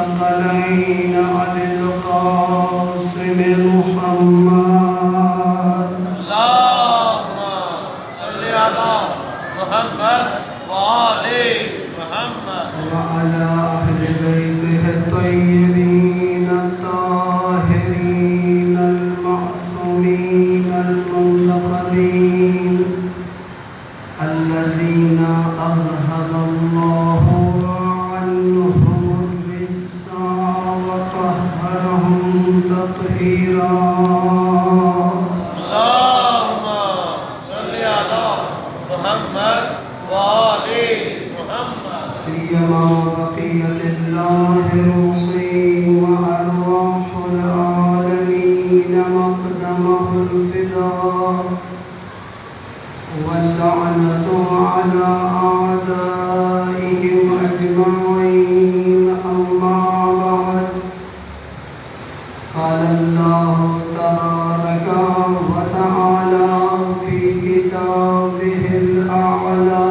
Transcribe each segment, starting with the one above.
الثقلين أبي القاسم محمد اللهم صل على محمد وآل محمد وعلى أهل بيته الطيبين الطاهرين المعصومين المنتخبين الذين أذهب الله عنهم الرجس وطهرهم تطهيرا اللهم صل على محمد وآل محمد سيما بقية الله روحي وأرواح العالمين مقدمه الفداء واللعنة على أعدائهم أجمعين أما بعد قال الله تبارك وتعالى في كتابه الأعلى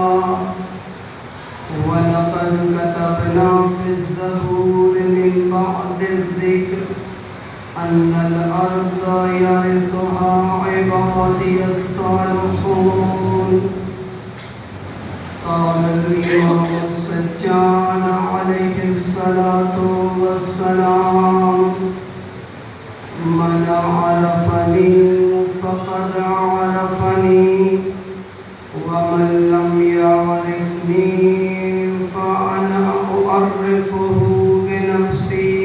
ولقد كتبنا في الزبور من بعد الذكر أن الأرض يرثها عبادي الصالحون قال الإمام السجاد عليه الصلاة والسلام من عرفني فقد عرفني ومن لم يعرفني فأنا أعرفه بنفسي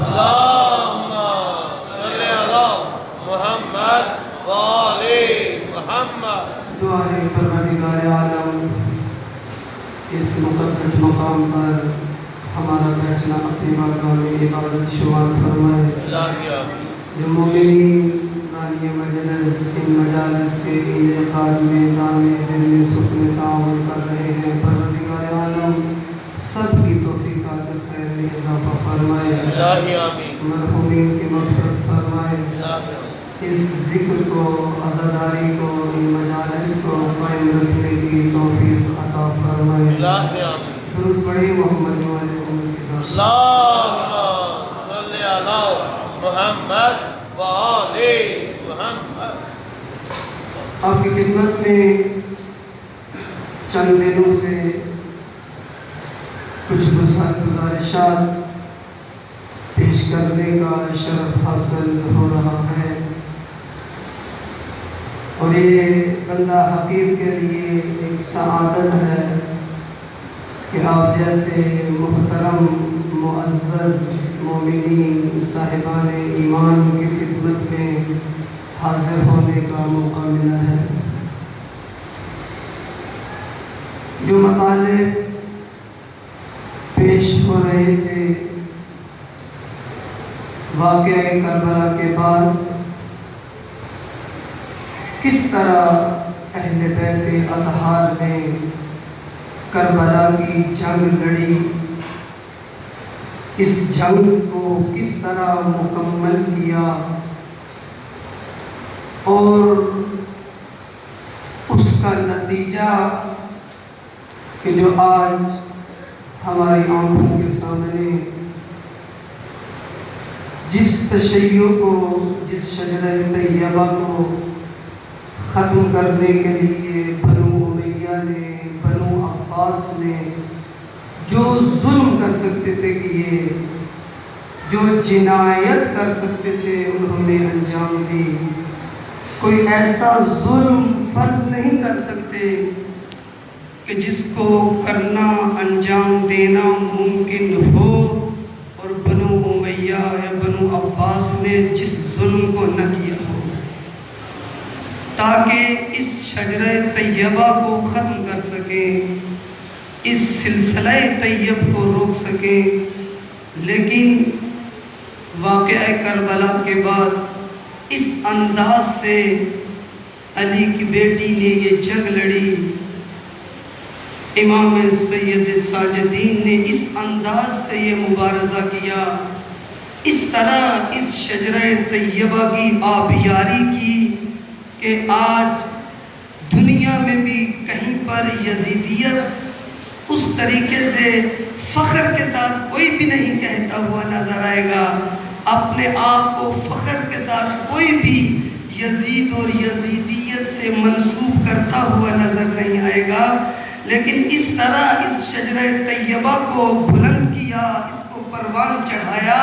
اللهم صل على محمد وآل محمد دعائے پروردگار عالم اس مقدس مقام پر ہمارا بیٹھنا اپنی بارگاہ میں عبادت شمار فرمائے جو مومنین نانی مجلس ان مجالس کے انعقاد میں دانے دل میں سکھ میں تعاون کر رہے ہیں پروردگار عالم سب کی توفیقات خیر میں اضافہ فرمائے مرحومین کی مغفرت فرمائے اس ذکر کو عزاداری کو ان مجالس کو قائم رکھنے کی توفیق عطا فرمائے درود پڑھیں محمد والے محمد کی ذات اللهم صل على محمد وآل محمد آپ کی خدمت میں چند دنوں سے کچھ گزارشات پیش کرنے کا شرف حاصل ہو رہا ہے اور یہ بندہ حقیر کے لیے ایک سعادت ہے کہ آپ جیسے محترم معزز مومنین صاحبان ایمان کی خدمت میں حاضر ہونے کا موقع ملا ہے جو مطالب پیش ہو رہے تھے واقعہ کربلا کے بعد کس طرح اہل بیت اطہار نے کربلا کی جنگ لڑی اس جنگ کو کس طرح مکمل کیا اور اس کا نتیجہ کہ جو آج ہماری آنکھوں کے سامنے جس تشیع کو جس شجرہ طیبہ کو ختم کرنے کے لیے بنو امیہ نے بنو عباس نے جو ظلم کر سکتے تھے کیے جو جنایت کر سکتے تھے انہوں نے انجام دی کوئی ایسا ظلم فرض نہیں کر سکتے کہ جس کو کرنا انجام دینا ممکن ہو اور بنو امیہ یا بنو عباس نے جس ظلم کو نہ کیا ہو تاکہ اس شجرہ طیبہ کو ختم کر سکیں اس سلسلہ طیب کو روک سکیں لیکن واقعہ کربلا کے بعد اس انداز سے علی کی بیٹی نے یہ جنگ لڑی امام سید ساجدین نے اس انداز سے یہ مبارزہ کیا اس طرح اس شجرہ طیبہ کی آبیاری کی کہ آج دنیا میں بھی کہیں پر یزیدیت اس طریقے سے فخر کے ساتھ کوئی بھی نہیں کہتا ہوا نظر آئے گا. اپنے آپ کو فخر کے ساتھ کوئی بھی یزید اور یزیدیت سے منسوب کرتا ہوا نظر نہیں آئے گا. لیکن اس طرح اس شجرہ طیبہ کو بلند کیا، اس کو پروان چڑھایا.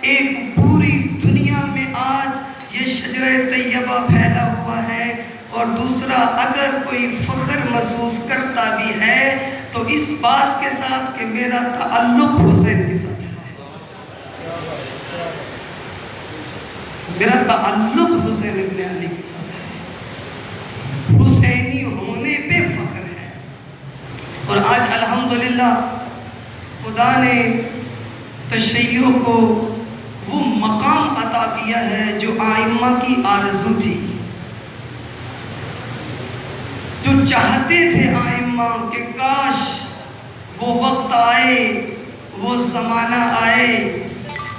ایک پوری دنیا میں آج یہ شجرہ طیبہ پھیلا ہوا ہے. اور دوسرا، اگر کوئی فخر محسوس کرتا بھی ہے تو اس بات کے ساتھ کہ میرا تعلق حسین کے ساتھ ہے، میرا تعلق حسین ابن علی کے ساتھ ہے، حسینی ہونے پہ فخر ہے. اور آج الحمدللہ خدا نے تشیع کو وہ مقام عطا کیا ہے جو آئمہ کی آرزو تھی، جو چاہتے تھے آئمہ کہ کاش وہ وقت آئے، وہ زمانہ آئے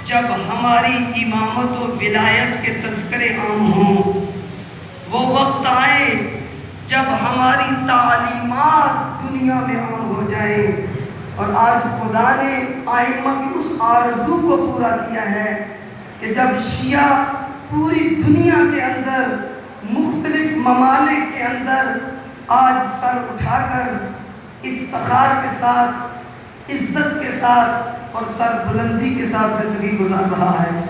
جب ہماری امامت و ولایت کے تذکرے عام ہوں. وہ وقت آئے جب ہماری تعلیمات دنیا میں عام ہو جائیں. اور آج خدا نے آئمہ کی اس آرزو کو پورا کیا ہے کہ جب شیعہ پوری دنیا کے اندر مختلف ممالک کے اندر آج سر اٹھا کر افتخار کے ساتھ، عزت کے ساتھ اور سر بلندی کے ساتھ زندگی گزار رہا ہے،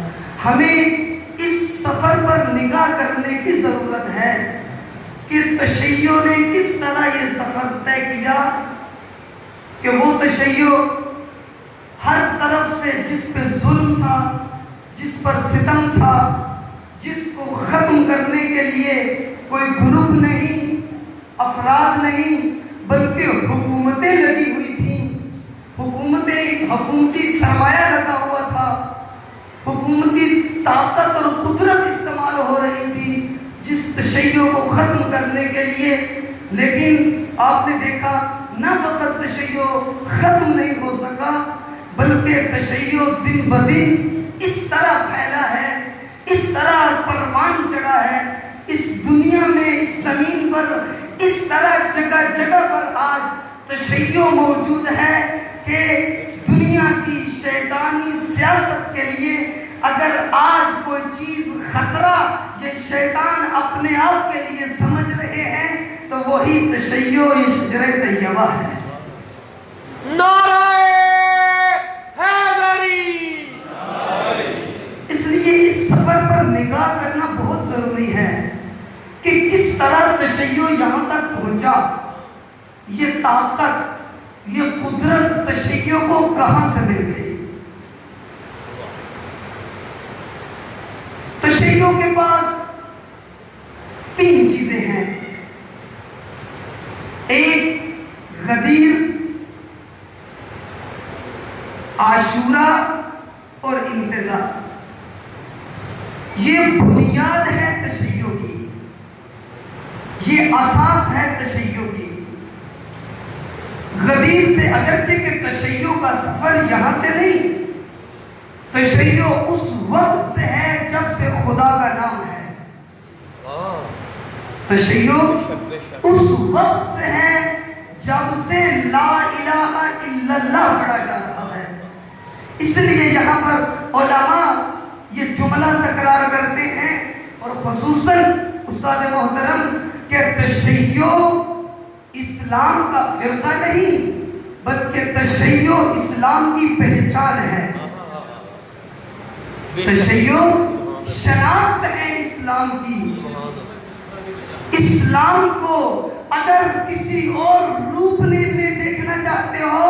ہمیں اس سفر پر نگاہ کرنے کی ضرورت ہے کہ تشیع نے کس طرح یہ سفر طے کیا کہ وہ تشیع ہر طرف سے جس پہ ظلم تھا، جس پر ستم تھا، جس کو ختم کرنے کے لیے کوئی گروپ نہیں، افراد نہیں، بلکہ حکومتیں لگی ہوئی تھیں. حکومتی سرمایہ لگا ہوا تھا، حکومتی طاقت اور قدرت استعمال ہو رہی تھی جس تشیع کو ختم کرنے کے لیے. لیکن آپ نے دیکھا نہ فقط تشیع ختم نہیں ہو سکا، بلکہ تشیع دن بدن اس طرح پھیلا ہے، اس طرح پروان چڑھا ہے اس دنیا میں، اس زمین پر اس طرح جگہ جگہ پر آج تشیع موجود ہے کہ دنیا کی شیطانی سیاست کے لیے اگر آج کوئی چیز خطرہ یہ شیطان اپنے آپ کے لیے سمجھ رہے ہیں تو وہی تشیع، یہ شجرہ طیبہ ہے. نعرہ حیدری. اس لیے اس سفر پر نگاہ کرنا بہت ضروری ہے کہ کس طرح تشیع یہاں تک پہنچا. یہ طاقت، یہ قدرت تشیع کو کہاں سے مل گئی؟ تشیع کے پاس تین چیزیں ہیں. ایک غدیر، عاشورہ اور انتظار. یہ بنیاد ہے تشیع کی، یہ اساس ہے تشیع کی. غدیر سے اگرچہ کہ تشیع کا سفر یہاں سے نہیں، تشیع اس وقت سے ہے جب سے خدا کا نام ہے. تشیع اس وقت سے ہے جب سے لا الہ الا اللہ پڑھا جا رہا ہے. اس لیے یہاں پر علماء یہ جملہ تکرار کرتے ہیں، اور خصوصاً استاد محترم، کہ تشیع اسلام کا فرقہ نہیں بلکہ تشیع اسلام کی پہچان ہے. تشیع شناخت ہے اسلام کی. اسلام کو اگر کسی اور روپ میں دیکھنا چاہتے ہو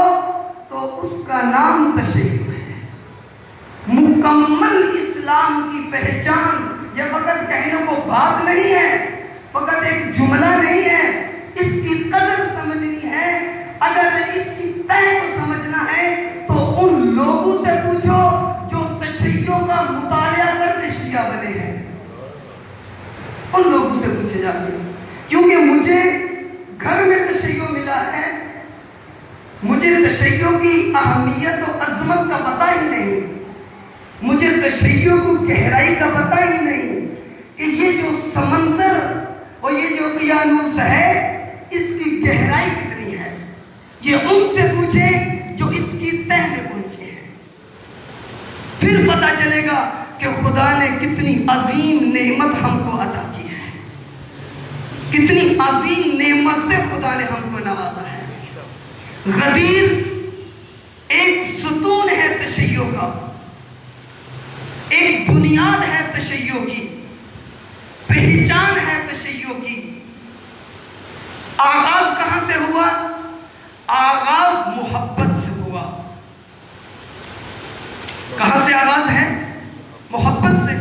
تو اس کا نام تشیع ہے. مکمل اسلام کی پہچان یہ فقط کہنے کو بات نہیں ہے، فقط ایک جملہ نہیں ہے. اس کی قدر سمجھنی ہے. اگر اس کی تہ کو سمجھنا ہے تو ان لوگوں سے پوچھو جو تشیع کا مطالعہ کرتے شیعہ بنے ہیں، ان لوگوں سے پوچھے جاتے. کیونکہ مجھے گھر میں تشیع ملا ہے، مجھے تشیع کی اہمیت و عظمت کا پتہ ہی نہیں، مجھے تشیع کو گہرائی کا پتہ ہی نہیں کہ یہ جو سمندر اور یہ جو اقیانوس ہے اس کی گہرائی کتنی ہے، یہ ان سے پوچھیں جو اس کی تہ میں پہنچے ہیں، پھر پتا چلے گا کہ خدا نے کتنی عظیم نعمت ہم کو عطا کی ہے، کتنی عظیم نعمت سے خدا نے ہم کو نوازا ہے۔ غدیر ایک ستون ہے تشیع کا، ایک بنیاد ہے تشیع کی، پہچان ہے تشیع کی۔ آغاز کہاں سے ہوا؟ آغاز محبت سے ہوا۔ کہاں سے آغاز ہے؟ محبت سے۔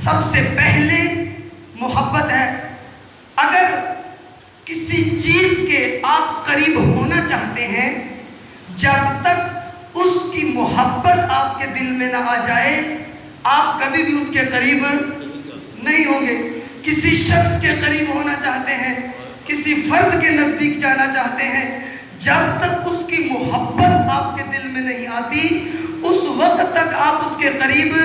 سب سے پہلے محبت ہے۔ اگر کسی چیز کے آپ قریب ہونا چاہتے ہیں، جب تک اس کی محبت آپ کے دل میں نہ آ جائے، آپ کبھی بھی اس کے قریب نہیں ہوں گے۔ کسی شخص کے قریب ہونا چاہتے ہیں، کسی فرد کے نزدیک جانا چاہتے ہیں، جب تک اس کی محبت آپ کے دل میں نہیں آتی، اس وقت تک آپ اس کے قریب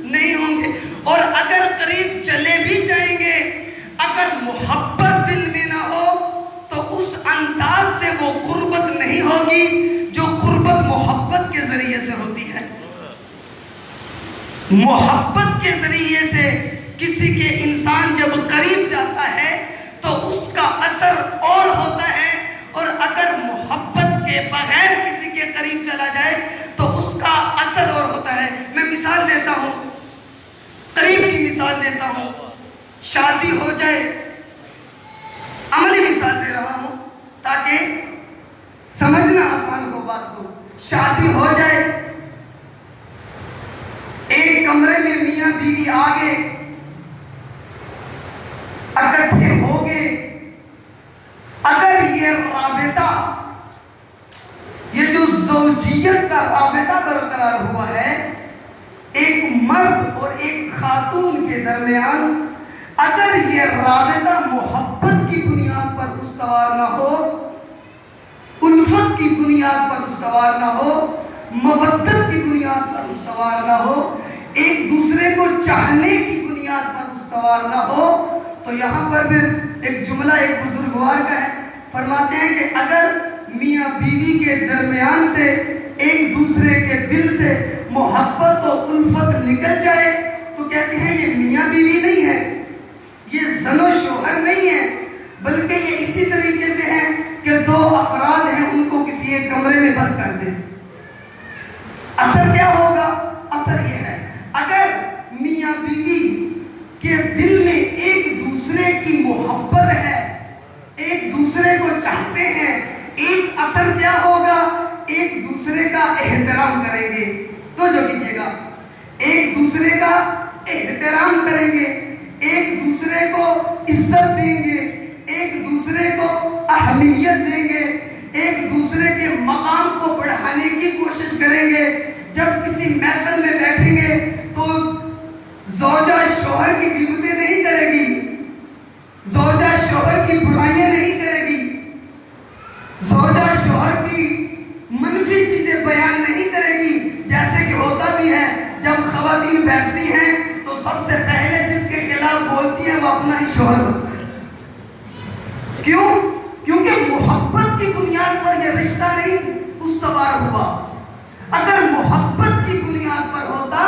نہیں ہوں گے۔ اور اگر قریب چلے بھی جائیں گے، اگر محبت دل میں نہ ہو تو اس انداز سے وہ قربت نہیں ہوگی جو قربت محبت کے ذریعے سے ہوتی ہے۔ محبت کے ذریعے سے کسی کے انسان جب قریب جاتا ہے تو اس کا اثر اور ہوتا ہے، اور اگر محبت کے بغیر کسی کے قریب چلا جائے تو اس کا اثر اور ہوتا ہے۔ میں مثال دیتا ہوں، قریب کی مثال دیتا ہوں۔ شادی ہو جائے، عملی مثال دے رہا ہوں تاکہ سمجھنا آسان ہو بات کو۔ شادی ہو جائے، ایک کمرے میں میاں بیوی آگے اکٹھے ہو گئے، اگر یہ رابطہ، یہ جو زوجیت کا رابطہ برقرار ہوا ہے ایک مرد اور ایک خاتون کے درمیان، اگر یہ رابطہ محبت کی بنیاد پر استوار نہ ہو، الفت کی بنیاد پر استوار نہ ہو، مودت کی بنیاد پر استوار نہ ہو، ایک دوسرے کو چاہنے کی بنیاد پر استوار نہ ہو، تو یہاں پر بھی ایک جملہ ایک بزرگوار کا ہے، فرماتے ہیں کہ اگر میاں بیوی کے درمیان سے ایک دوسرے کے دل سے محبت و الفت نکل جائے تو کہتے ہیں یہ میاں بیوی نہیں ہے، یہ زن و شوہر نہیں ہے، بلکہ یہ اسی طریقے سے ہے کہ دو افراد ہیں، ان کو کسی ایک کمرے میں بند کر دیں۔ اثر کیا ہوگا؟ اثر یہ ہے، اگر میاں بیوی کے دل میں ایک دوسرے کی محبت ہے، ایک دوسرے کو چاہتے ہیں، ایک اثر کیا ہوگا؟ ایک دوسرے کا احترام کریں گے۔ تو جو کیجیے گا، ایک دوسرے کا احترام کریں گے، ایک دوسرے کو عزت دیں گے، ایک دوسرے کو اہمیت دیں گے، ایک دوسرے کے مقام کو بڑھانے کی کوشش کریں گے۔ جب کسی محفل میں بیٹھیں گے تو زوجہ شوہر کی غیبتیں نہیں کرے گی، زوجہ شوہر کی برائیاں نہیں کرے گی، زوجہ شوہر کی منفی چیزیں بیان نہیں کرے گی، جیسے کہ ہوتا بھی ہے جب خواتین بیٹھتی ہیں تو سب سے پہلے جس کے خلاف بولتی ہیں وہ اپنا ہی شوہر ہوتا ہے۔ کیوں؟ کیونکہ محبت کی بنیاد پر یہ رشتہ نہیں استوار ہوا۔ اگر محبت کی بنیاد پر ہوتا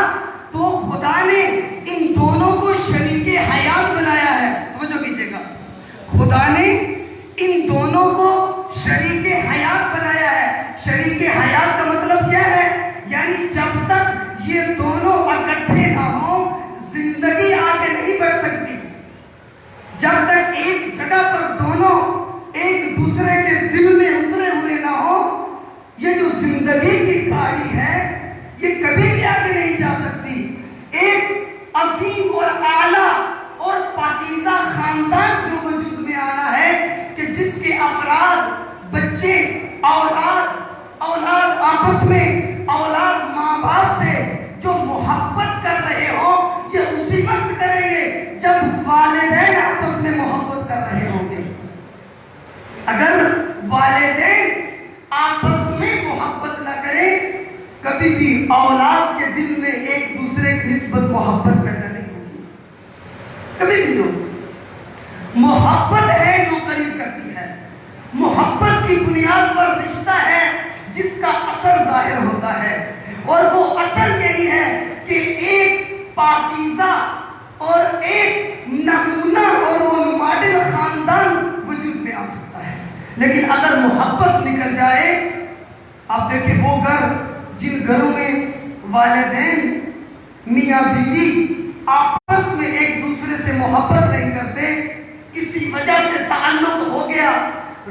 تو خدا نے ان دونوں کو شریک حیات بنایا ہے۔ توجہ کیجیے گا، خدا نے ان دونوں کو شریک حیات بنایا ہے۔ شریک حیات کا مطلب کیا ہے؟ یعنی جب تک یہ دونوں اکٹھے نہ ہوں زندگی آگے نہیں بڑھ سکتی۔ جب تک ایک جگہ پر دونوں ایک دوسرے کے دل میں اترے ہوئے نہ ہو، یہ جو زندگی کی گاڑی ہے یہ کبھی بھی آگے نہیں جا سکتی۔ ایک عظیم اور اعلیٰ اور پاکیزہ خاندان جو وجود میں آنا ہے کہ جس کے افراد، بچے، اولاد آپس میں، اولاد ماں باپ سے جو محبت کر رہے ہوں، یہ اسی وقت کریں گے جب والدین آپس میں محبت کر رہے ہوں گے۔ اگر والدین آپس میں محبت نہ کریں، کبھی بھی اولاد کے دل میں ایک دوسرے کی نسبت محبت پیدا نہیں ہوگی، کبھی بھی نہیں۔ محبت ہے جو قریب کرتی ہے، محبت کی بنیاد پر رشتہ ہے جس کا اثر ظاہر ہوتا ہے، اور وہ اثر یہی ہے کہ ایک پاکیزہ اور ایک نمونہ اور رول ماڈل خاندان وجود میں آ سکتا ہے۔ لیکن اگر محبت نکل جائے، آپ دیکھیں وہ گھر جن گھروں میں والدین میاں بیوی آپس میں ایک دوسرے سے محبت نہیں کرتے، کسی وجہ سے تعلق ہو گیا،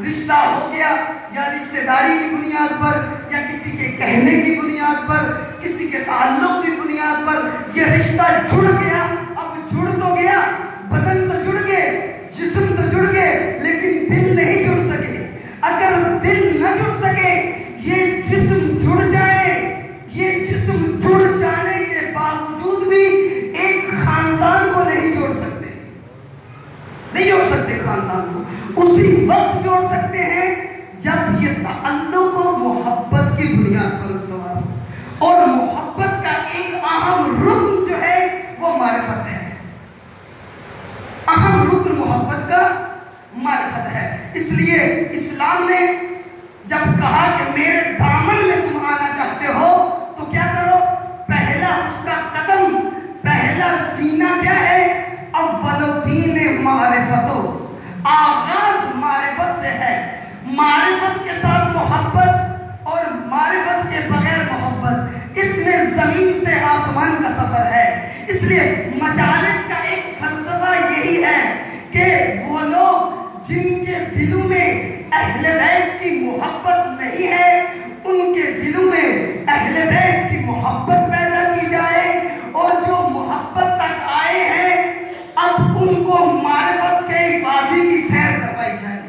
رشتہ ہو گیا، یا رشتہ داری کی بنیاد پر، یا کسی کے کہنے کی بنیاد پر، کسی کے تعلق کی بنیاد پر یہ رشتہ جڑ گیا۔ اب جڑ تو گیا، بدن تو جڑ گئے، جسم تو جڑ گئے، لیکن دل نہیں جڑ سکے۔ اگر دل نہ جڑ سکے، یہ جسم جڑ جائے، یہ جسم جڑ جانے کے باوجود بھی ایک خاندان کو نہیں جوڑ سکتے، نہیں جوڑ سکتے خاندان کو۔ اسی وقت جوڑ سکتے ہیں جب یہ تعلق و محبت کی بنیاد پر استوار ہو، اور محبت کا ایک اہم رکن جو ہے وہ معرفت ہے۔ اہم رکن محبت کا معرفت ہے۔ اس لیے اسلام نے جب کہا کہ میرے دامن میں تم آنا چاہتے ہو تو کیا کرو؟ پہلا اس کا قدم، پہلا زینہ کیا ہے؟ اول دین معرفتو، آغاز معرفت سے ہے۔ معرفت کے ساتھ محبت اور معرفت کے بغیر محبت، اس میں زمین سے آسمان کا سفر ہے۔ اس لیے مجالس کا ایک فلسفہ یہی ہے کہ وہ لوگ جن کے دلوں میں اہل بیت کی محبت نہیں ہے، ان کے دلوں میں اہل بیت کی محبت پیدا کی جائے، اور جو محبت تک آئے ہیں اب ان کو معرفت کے وادی کی سیر کروائی جائے،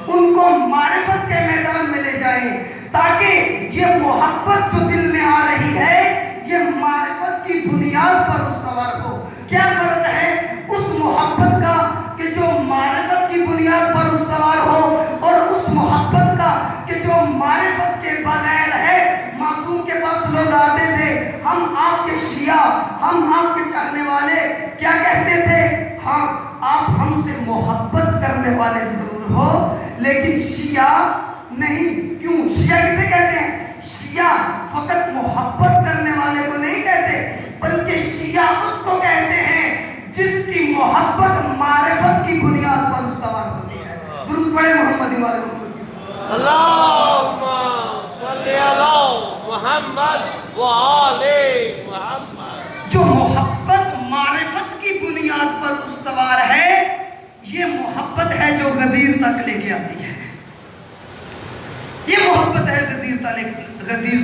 ان کو معرفت کے میدان میں لے جائیں، تاکہ یہ محبت جو دل میں آ رہی ہے یہ معرفت کی بنیاد پر استوار ہو۔ کیا فرق ہے اس محبت کا کہ جو معرفت کی بنیاد پر استوار ہو، اور اس محبت کا کہ جو معرفت کے بغیر ہے؟ معصوم کے پاس لوگ آتے تھے، ہم آپ کے شیعہ، ہم آپ کے چاہنے والے، کیا کہتے تھے؟ ہاں آپ ہم سے محبت کرنے والے ضرور ہو لیکن شیعہ نہیں۔ کیوں؟ شیعہ کسے کہتے ہیں؟ شیعہ فقط محبت کرنے والے کو نہیں کہتے، بلکہ شیعہ اس کو کہتے ہیں جس کی محبت معرفت کی بنیاد پر استوار ہوتی ہے۔ درود پڑھے محمد والے محمد۔ اللہم صلی علی محمد و آل محمد۔ جو محبت معرفت کی بنیاد پر استوار ہے، یہ محبت ہے جو غدیر تک لے کے آتی ہے۔ یہ محبت ہے غدیر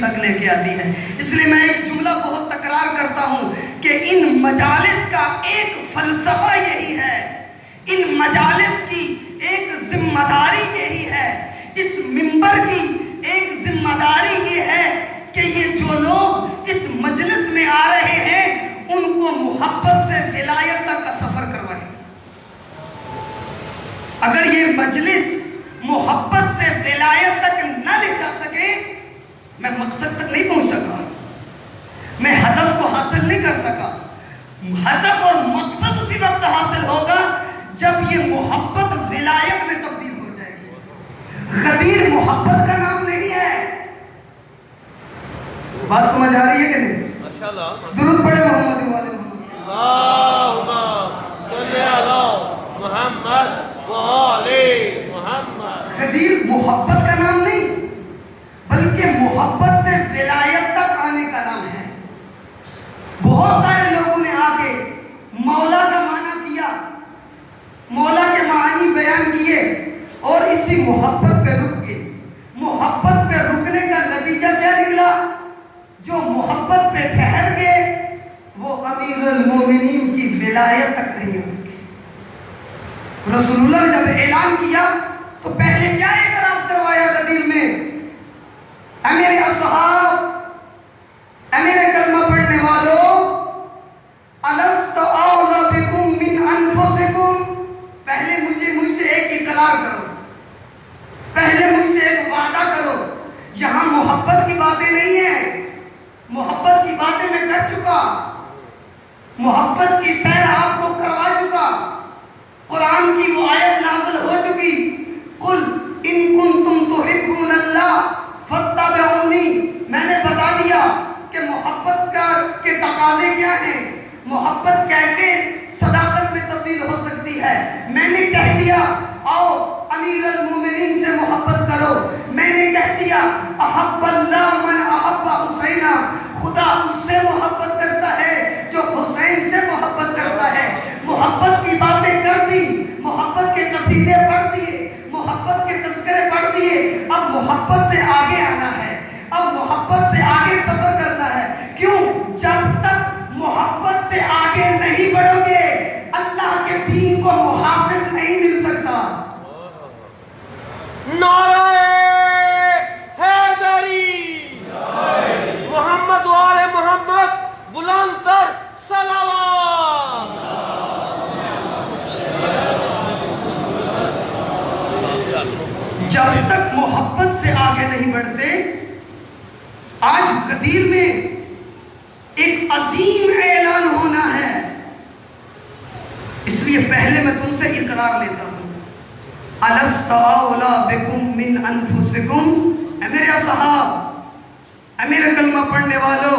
تک لے کے آتی ہے۔ اس لیے میں ایک جملہ بہت تکرار کرتا ہوں کہ ان مجالس کا ایک فلسفہ یہی ہے، ان مجالس کی ایک ذمہ داری یہی ہے، اس منبر کی ایک ذمہ داری یہ ہے کہ یہ جو لوگ اس مجلس میں آ رہے ہیں ان کو محبت سے ولایت تک کا سفر کروائیں۔ اگر یہ مجلس محبت سے ولایت تک نہ لے جا سکے، میں مقصد تک نہیں پہنچ سکا، میں ہدف کو حاصل نہیں کر سکا۔ ہدف اور مقصد اسی وقت حاصل ہوگا جب یہ محبت ولایت میں تبدیل ہو جائے گی۔ غدیر محبت کا نام نہیں ہے۔ بات سمجھ آ رہی ہے کہ نہیں؟ درود پڑھے محمد والے محمد۔ اللہم صلی علی محمد و آل محمد۔ غدیر محبت کا نام نہیں بلکہ محبت سے ولایت تک آنے کا نام ہے۔ بہت سارے لوگوں نے آ کے مولا کا معنی کیا، مولا کے معنی بیان کیے، اور اسی محبت پہ رک گئے۔ محبت پہ رکنے کا نتیجہ کیا نکلا؟ جو محبت پہ ٹھہر گئے وہ امیر المومنین کی ولایت تک نہیں ہو سکے۔ رسول اللہ نے جب اعلان کیا تو پہلے کیا اعتراف کروایا غدیر میں؟ اے میرے اصحاب، اے میرے کلمہ پڑھنے والوں، الست اولى بكم من انفسكم، پہلے مجھ سے ایک اقرار کرو، پہلے مجھ سے ایک وعدہ کرو۔ یہاں محبت کی باتیں نہیں ہیں، محبت کی باتیں میں کر چکا، محبت کی سیر آپ کو کروا چکا، قرآن کی وہ آیت نازل ہو چکی، قل ان کنتم تحبون اللہ فاتبعونی، میں نے بتا دیا کہ محبت کے تقاضے کیا ہیں، محبت کیسے صداقت میں تبدیل ہو سکتی ہے۔ میں نے کہہ دیا آؤ امیر المومنین سے محبت کرو، میں نے کہہ دیا احب اللہ من احب حسینہ، خدا اس سے محبت کرتا ہے جو حسین سے محبت کرتا ہے۔ محبت کی باتیں کر دی، محبت کے قصیدے پڑھ دیے، محبت کے تذکرے پڑھ دیے، اب محبت سے آگے آنا ہے، اب محبت سے آگے سفر کرنا ہے۔ کیوں؟ جب تک محبت سے آگے نہیں بڑھو گے اللہ کے دین کو محافظ نہیں مل سکتا۔ نعرہ حیدری، محمد و آل محمد، بلند تر صلوات۔ جب تک محبت سے آگے نہیں بڑھتے، آج غدیر میں ایک عظیم اعلان ہونا ہے، اس لیے پہلے میں تم سے اقرار لیتا ہوں۔ الست اولی بکم من انفسکم، اے میرے اصحاب، اے میرے کلمہ پڑھنے والوں،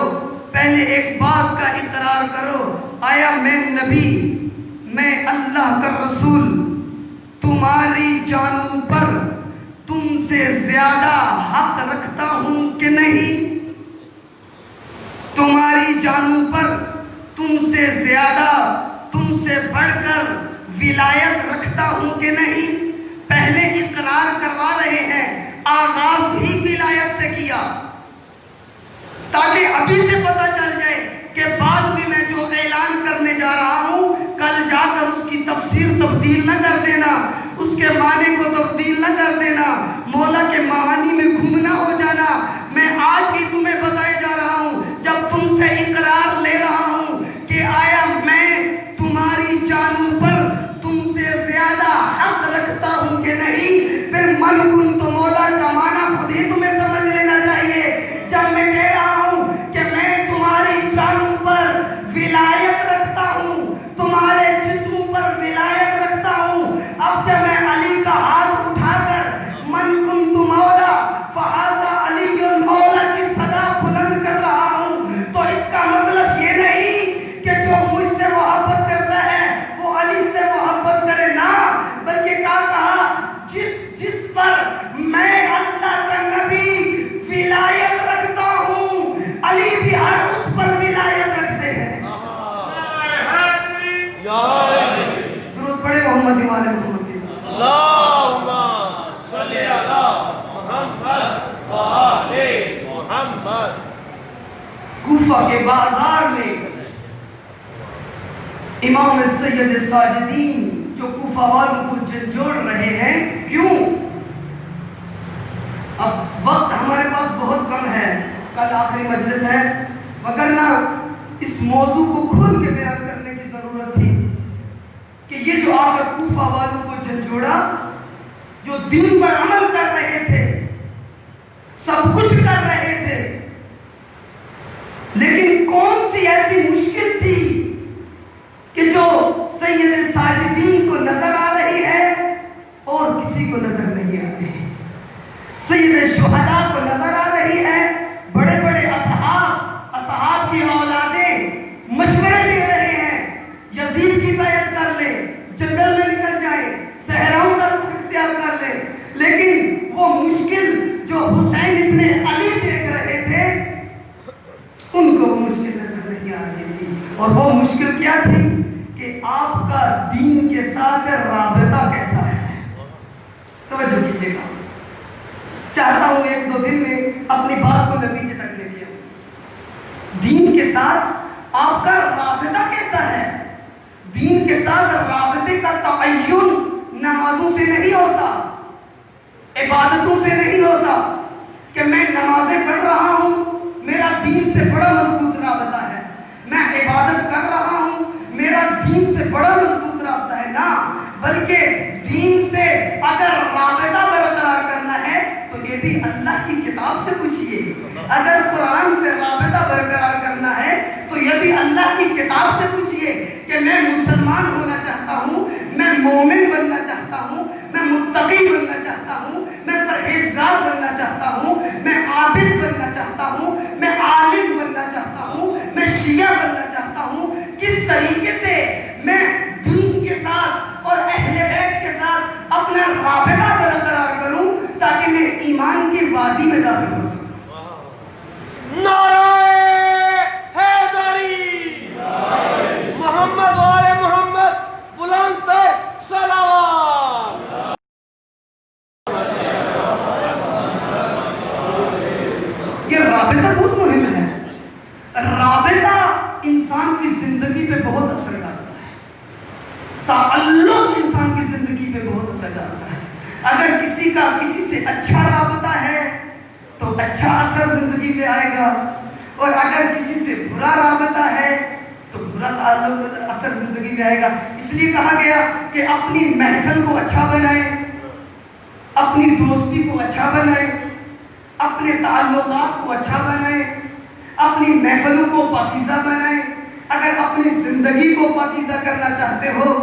پہلے ایک بات کا اقرار کرو، آیا میں نبی، میں اللہ کا رسول تمہاری جانوں پر تم سے زیادہ حق رکھتا ہوں کہ نہیں؟ تمہاری جانوں پر تم سے زیادہ، تم سے بڑھ کر ولایت رکھتا ہوں کہ نہیں؟ پہلے اقرار کروا رہے ہیں، آغاز ہی ولایت سے کیا، تاکہ ابھی سے پتہ چل جائے کہ بعد میں میں جو اعلان کرنے جا رہا ہوں کل جا کر اس کی تفسیر تبدیل نہ کر دینا، اس کے معنی کو تبدیل نہ کر دینا، مولا کے معانی میں گم نہ ہو جانا۔ میں آج ہی تمہیں بتائے جا رہا ہوں، جب تم سے اقرار لے رہا ہوں کہ آیا میں تمہاری جانوں پر تم سے زیادہ حق رکھتا ہوں کہ نہیں، پھر من کن تو مولا کا معنی خود ہی تمہیں سمجھ لینا چاہیے۔ جب میں کہہ رہا ہوں کہ میں تمہاری جانوں پر ولایت رکھتا ہوں، تمہارے جسموں پر ولایت رکھتا ہوں، اب جب میں علی کا ہاتھ اٹھا کر من کن تو مولا فہذا علی مولا کی صدا بلند کر رہا ہوں، تو اس کا مطلب یہ نہیں کہ جو مجھ سے محبت کرتا ہے وہ علی سے محبت کرے، نہ، بلکہ کیا کہا، جس پر میں اللہ کا نبی ولایت رکھتا ہوں، علی بھی ہر اس پر ولایت رکھتے ہیں۔ درود پڑھے محمد و آل محمد۔ اللہم صلی علی محمد و آل محمد۔ کوفہ کے بازار میں امام سید ساجدین جو کوفہ والوں کو جھنجھوڑ رہے ہیں، کیوں؟ اب وقت ہمارے پاس بہت کم ہے، کل آخری مجلس ہے، وگرنہ اس موضوع کو کھول کے بیان کرنے کی ضرورت تھی کہ یہ جو آ کر کوفہ والوں کو جھنجھوڑا، جو دین پر عمل کر رہے تھے، سب کچھ کر رہے تھے، لیکن کون سی ایسی مشکل تھی کہ جو سید ساجدین کو نظر آ رہی ہے اور کسی کو نظر نہیں آتی؟ سید شہداء کو نظر آ رہی ہے، بڑے بڑے اصحاب کی اولادیں مشورے دے رہے ہیں، یزید کی بیعت کر لیں، جنگل میں نکل جائیں، صحراؤں کا رخ اختیار کر لیں، لیکن وہ مشکل جو حسین ابن علی دیکھ رہے تھے ان کو وہ مشکل نظر نہیں آ رہی تھی، اور وہ مشکل کیا تھی کہ آپ کا دین کے ساتھ رابطہ کیسا ہے۔ توجہ کیجیے گا، چاہتا ہوں ایک دو دن میں اپنی بات کو نتیجے تک لے لیا۔ دین کے ساتھ آپ کا رابطہ کیسا ہے؟ دین کے ساتھ رابطے کا تعین نمازوں سے نہیں ہوتا، عبادتوں سے نہیں ہوتا کہ میں نمازیں پڑھ رہا ہوں، میرا دین سے بڑا مضبوط رابطہ ہے، میں عبادت کر رہا ہوں، میرا دین سے بڑا مضبوط رابطہ ہے، نہ، بلکہ دین سے اگر رابطہ برقرار کرنا ہے تو یہ بھی اللہ کی کتاب سے پوچھئے، اگر قرآن سے رابطہ برقرار کرنا ہے تو یہ بھی اللہ کی کتاب سے پوچھئے کہ میں مسلمان ہونا چاہتا ہوں، میں مومن بننا چاہتا ہوں، میں متقی بننا چاہتا ہوں، رابطہ بہت مہم ہے. رابطہ انسان کی زندگی پہ بہت اثر ڈالتا ہے. تعلق انسان کی زندگی پہ بہت اثر ڈالتا ہے. اگر کسی کا کسی سے اچھا رابطہ ہے تو اچھا اثر زندگی پہ آئے گا، اور اگر کسی سے برا رابطہ ہے تو برا تعلق اثر زندگی میں آئے گا. اس لیے کہا گیا کہ اپنی محفل کو اچھا بنائیں، اپنی دوستی کو اچھا بنائیں، اپنے تعلقات کو اچھا بنائیں، اپنی محفلوں کو پاکیزہ بنائیں. اگر اپنی زندگی کو پاکیزہ کرنا چاہتے ہو،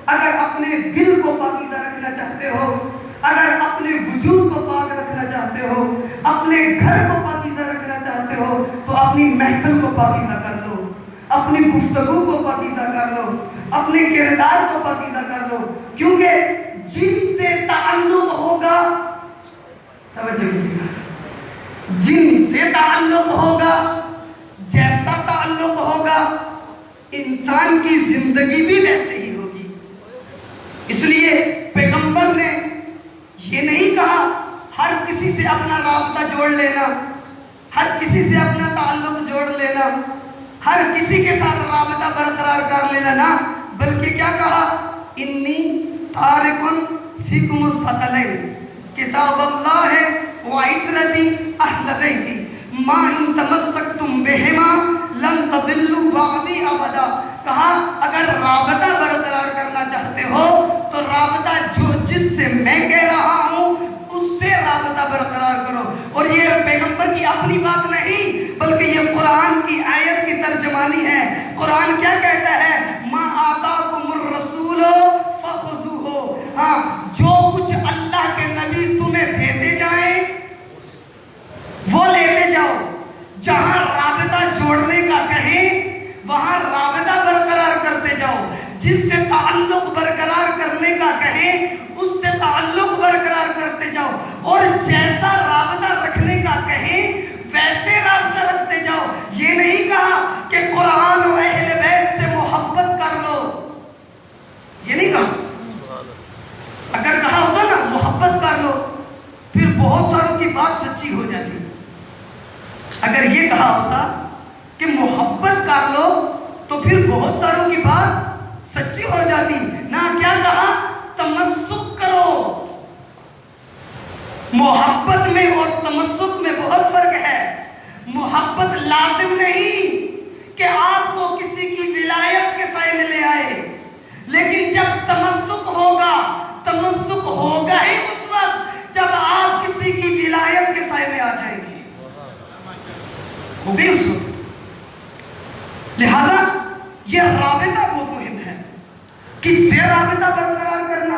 اگر اپنے دل کو پاکیزہ رکھنا چاہتے ہو، اگر اپنے وجود کو پاک رکھنا چاہتے ہو، اپنے گھر کو پاکیزہ رکھنا چاہتے ہو، تو اپنی محفل کو پاکیزہ کر لو، اپنی گفتگو کو پاکیزہ کر لو، اپنے کردار کو پاکیزہ کر لو. کیونکہ جن سے تعلق ہوگا، توجہ کیجیے، جن سے تعلق ہوگا، جیسا تعلق ہوگا، انسان کی زندگی بھی ویسے ہی ہوگی. اس لیے پیغمبر نے یہ نہیں کہا ہر کسی سے اپنا رابطہ جوڑ لینا، ہر کسی سے اپنا تعلق جوڑ لینا، ہر کسی کے ساتھ رابطہ برقرار کر لینا، نہ، بلکہ کیا کہا؟ انی تارکن فیکم الثقلین کتاب اللہ و عترتی اہل بیتی ما ان تمسکتم بہما لن تضلوا بعدی ابدا. کہا اگر رابطہ برقرار کرنا چاہتے ہو تو رابطہ جس سے میں کہہ رہا ہوں اس سے رابطہ برقرار کرو. اور یہ پیغمبر کی اپنی بات نہیں بلکہ یہ قرآن کی آیت کی ترجمانی ہے. قرآن کیا کہتا ہے؟ ما آتاکم الرسول فخذوہ. ہاں، جو کچھ اللہ کے نبی تمہیں دیتے جائیں وہ لیتے جاؤ. جہاں رابطہ جوڑنے کا کہیں وہاں رابطہ برقرار کرتے جاؤ. جس سے تعلق برقرار کرنے کا کہیں اس سے تعلق برقرار کرتے جاؤ. اور جیسا رابطہ رکھنے کا کہیں ویسے رابطہ رکھتے جاؤ. یہ نہیں کہا کہ قرآن و اہل بیت سے محبت کر لو، یہ نہیں کہا. اگر کہا ہوتا نا محبت کر لو پھر بہت ساروں کی بات سچی ہو جاتی. اگر یہ کہا ہوتا کہ محبت کر لو تو پھر بہت ساروں کی بات سچی ہو جاتی. نہ، کیا کہا؟ تمسک کرو. محبت میں اور تمسک میں بہت فرق ہے. محبت لازم نہیں کہ آپ کو کسی کی ولایت کے سائے میں لے آئے، لیکن جب تمسک ہوگا، تمسک ہوگا ہی اس وقت جب آپ کسی کی ولایت کے سائے میں آ جائیں گے، ہوگی اس وقت. لہذا یہ رابطہ بہت مہم ہے. کس سے رابطہ برقرار کرنا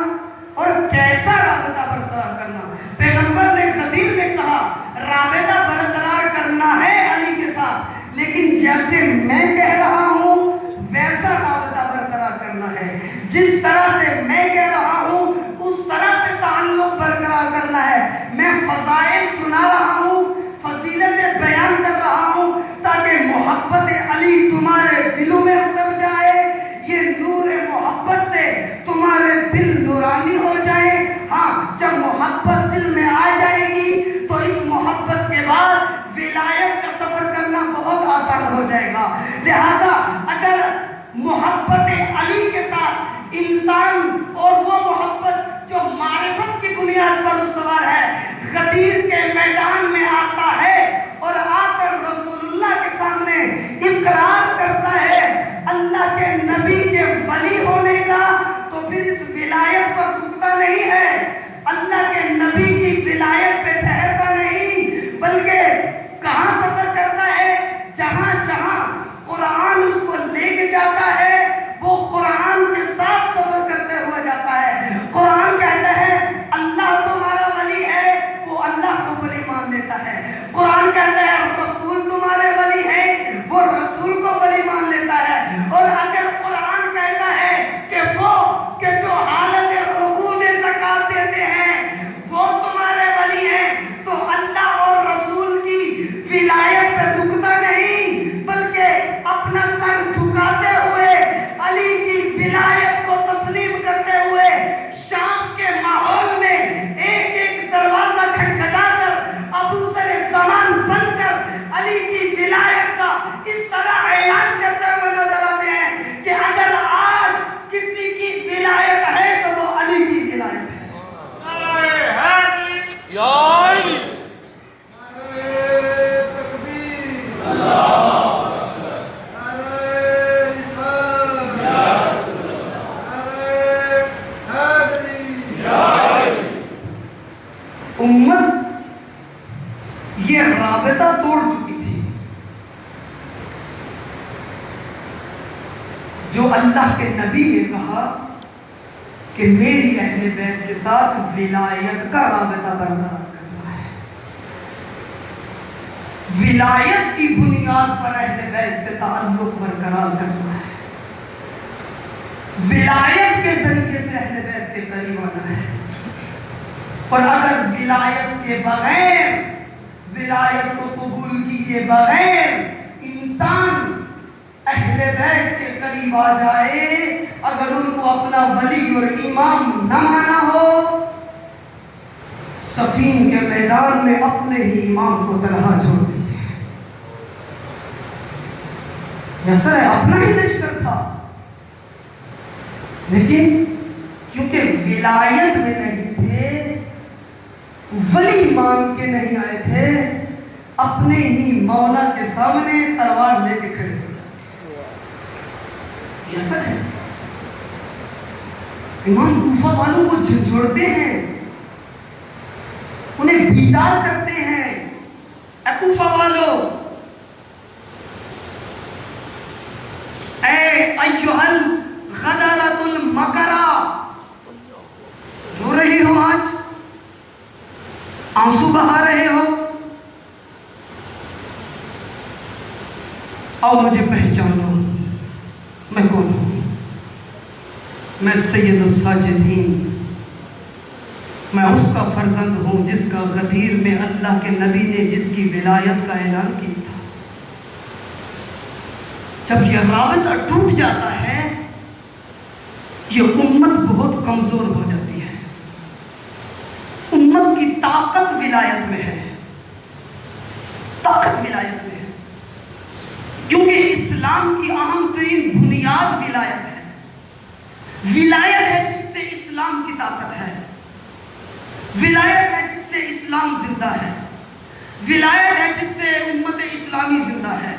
اور کیسا رابطہ برقرار کرنا. پیغمبر نے غدیر میں کہا رابطہ برقرار کرنا ہے علی کے ساتھ، لیکن جیسے میں کہہ رہا ہوں ویسا رابطہ برقرار کرنا ہے. جس طرح سے میں کہہ رہا ہوں اس طرح سے تعلق برقرار کرنا ہے. میں فضائل سنا رہا ہوں، فضیلتیں بیان کر رہا ہوں تاکہ محبت علی تمہارے دلوں میں اتر جائے. یہ نور محبت سے تمہارے دل نورانی ہو جائے. ہاں، جب محبت دل میں آ جائے گی تو اس محبت کے بعد ولایت کا سفر کرنا بہت آسان ہو جائے گا. لہذا اگر محبت علی کے ساتھ انسان اور وہ محبت جو معرفت کی بنیاد پر استوار ہے غدیر کے میدان میں آتا ہے اور آ کر رسول اللہ کے سامنے اقرار کرتا ہے اللہ کے نبی کے ولی ہونے کا، تو پھر اس ولایت پر رکتا نہیں ہے، اللہ کے نبی کی ولایت پہ ٹھہرتا نہیں، بلکہ کہاں سفر کرتا ہے؟ جہاں جہاں قرآن جو اللہ کے نبی نے کہا کہ میری اہل بیت کے ساتھ ولایت کا رابطہ برقرار کرنا ہے، ولایت کی بنیاد پر اہل بیت سے تعلق برقرار کرنا ہے، ولایت کے ذریعے سے اہل بیت کے قریب آنا ہے۔ اور اگر ولایت کے بغیر، ولایت کو قبول کیے بغیر انسان اہل بیت کے قریب آ جائے، اگر ان کو اپنا ولی اور امام نہ مانا ہو، صفین کے میدان میں اپنے ہی امام کو تنہا چھوڑ دیتے ہیں۔ یسر ہے اپنا ہی لشکر تھا، لیکن کیونکہ ولایت میں نہیں تھے، ولی مان کے نہیں آئے تھے، اپنے ہی مولا کے سامنے تلوار لے کے کھڑے ہو جاتے۔ یہ سر ہے، امام کوفہ والوں کو جھنجھوڑتے ہیں، انہیں بیدار کرتے ہیں، اے کوفہ والو، اے ایھا الغدرۃ المکرہ، رو رہے ہو آج، آنسو بہا رہے ہو، آؤ مجھے پہچان لو، میں کون ہوں؟ میں سید الساجدین، میں اس کا فرزند ہوں جس کا غدیر میں اللہ کے نبی نے جس کی ولایت کا اعلان کیا تھا۔ جب یہ رابطہ ٹوٹ جاتا ہے، یہ امت بہت کمزور ہو جاتی ہے۔ امت کی طاقت ولایت میں ہے، طاقت ولایت میں ہے، کیونکہ اسلام کی اہم ترین بنیاد ولایت ہے۔ ولایت ہے جس سے اسلام کی طاقت ہے، ولایت ہے جس سے اسلام زندہ ہے، ولایت ہے جس سے امت اسلامی زندہ ہے،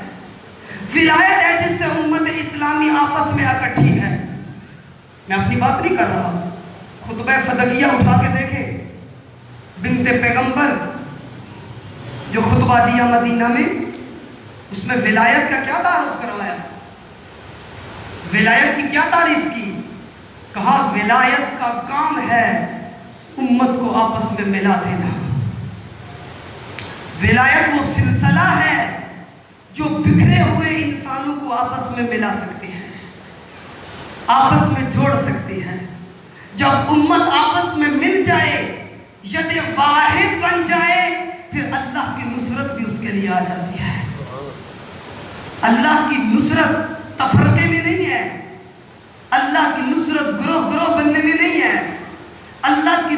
ولایت ہے جس سے امت اسلامی آپس میں اکٹھی ہے۔ میں اپنی بات نہیں کر رہا، خطبہ فدقیہ اٹھا کے دیکھیں، بنت پیغمبر جو خطبہ دیا مدینہ میں، اس میں ولایت کا کیا تعارف کروایا، ولایت کی کیا تعریف کی؟ کہا ولایت کا کام ہے امت کو آپس میں ملا دینا۔ ولایت وہ سلسلہ ہے جو بکھرے ہوئے انسانوں کو آپس میں ملا سکتی ہے، آپس میں جوڑ سکتی ہے۔ جب امت آپس میں مل جائے، ید واحد بن جائے، پھر اللہ کی نصرت بھی اس کے لیے آ جاتی ہے۔ اللہ کی نصرت تفرقے میں نہیں ہے، اللہ کی نصرت گروہ گروہ بننے میں نہیں ہے، اللہ کی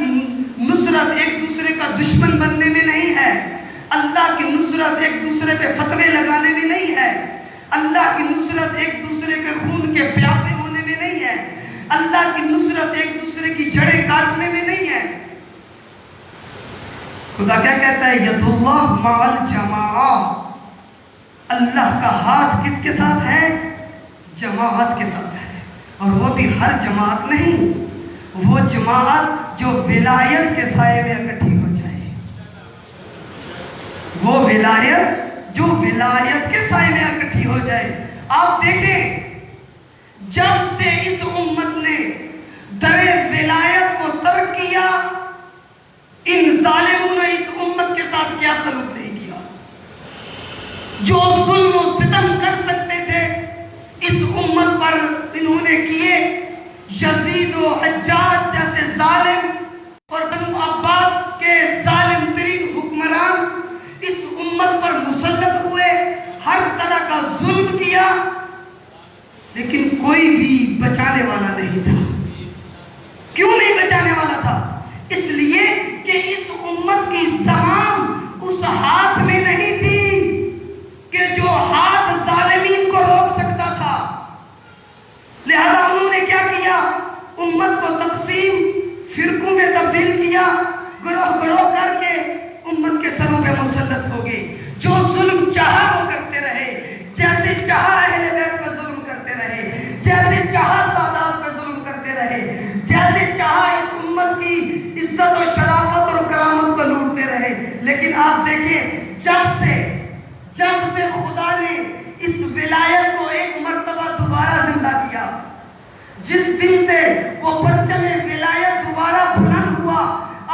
نصرت ایک دوسرے کا دشمن بننے میں نہیں ہے، اللہ کی نصرت ایک دوسرے پہ فتوے لگانے میں نہیں ہے، اللہ کی نصرت ایک دوسرے کے خون کے پیاسے ہونے میں نہیں ہے، اللہ کی نصرت ایک دوسرے کی جڑیں کاٹنے میں نہیں ہے۔ خدا کیا کہتا ہے؟ ید اللہ مع الجماعہ، اللہ کا ہاتھ کس کے ساتھ ہے؟ جماعت کے ساتھ ہے، اور وہ بھی ہر جماعت نہیں، وہ جماعت جو ولایت کے سائے میں اکٹھی ہو جائے، وہ ولایت جو ولایت کے سائے میں اکٹھی ہو جائے۔ آپ دیکھیں، جب سے اس امت نے در ولایت کو ترک کیا، ان ظالموں نے اس امت کے ساتھ کیا سلوک نہیں کیا۔ جو ظلم و ستم کر سکتے تھے اس امت پر انہوں نے کیے۔ یزید و حجاج جیسے ظالم اور بنو عباس کے ظالم ترین حکمران اس امت پر مسلط ہوئے، ہر طرح کا ظلم کیا، لیکن کوئی بھی بچانے والا نہیں تھا۔ کیوں نہیں بچانے والا تھا؟ اس لیے کہ اس امت کی زبان اس ہاتھ میں نہیں تھی کہ جو ہاتھ ظالمین کو روک سکتا تھا۔ لہذا انہوں نے کیا کیا؟ امت کو تقسیم، فرقوں میں تبدیل کیا، گروہ گروہ کر کے امت کے سروں پہ مسلط ہو گئے۔ جو ظلم چاہا وہ کرتے رہے، جیسے چاہا اہل بیت پر ظلم کرتے رہے، جیسے چاہا سادات پر ظلم کرتے رہے، جیسے چاہا اس امت کی عزت و شرافت اور کرامت کو لوٹتے رہے۔ لیکن آپ دیکھیں، جب سے خدا نے اس ولایت کو ایک مرتبہ دوبارہ زندہ کیا، جس دن سے وہ پرچم ولایت دوبارہ بلند ہوا،